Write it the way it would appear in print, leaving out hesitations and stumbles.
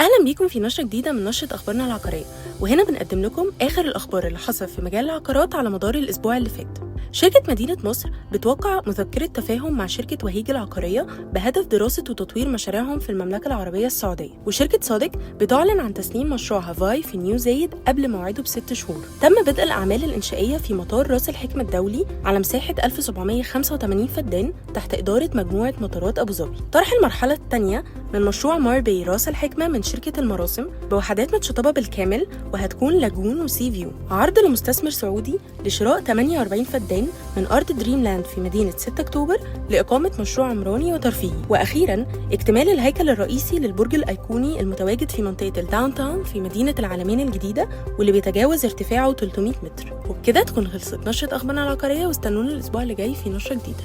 أهلا بيكم في نشرة جديدة من نشرة أخبارنا العقارية، وهنا بنقدم لكم آخر الأخبار اللي حصل في مجال العقارات على مدار الأسبوع اللي فات. شركة مدينة مصر بتوقع مذكرة تفاهم مع شركة وهيج العقارية بهدف دراسة وتطوير مشاريعهم في المملكة العربية السعودية. وشركة صادق بتعلن عن تسليم مشروعها فاي في نيو زايد قبل موعده ب6 شهور. تم بدء الأعمال الإنشائية في مطار راس الحكمة الدولي على مساحة 1785 فدان تحت إدارة مجموعة مطارات أبو ظبي. طرح المرحلة الثانية من مشروع ماربي راس الحكمة من شركة المراسم بوحدات متشطبة بالكامل، وهتكون لاجون وسي فيو. عرض لمستثمر سعودي لشراء 48 فدان من أرض دريم لاند في مدينة 6 أكتوبر لإقامة مشروع عمراني وترفيهي. وأخيراً اكتمال الهيكل الرئيسي للبرج الأيقوني المتواجد في منطقة الداون تاون في مدينة العالمين الجديدة، واللي بيتجاوز ارتفاعه 300 متر. وبكده تكون خلصت نشرة أخبارنا العقارية، واستنونا الأسبوع اللي جاي في نشرة جديدة.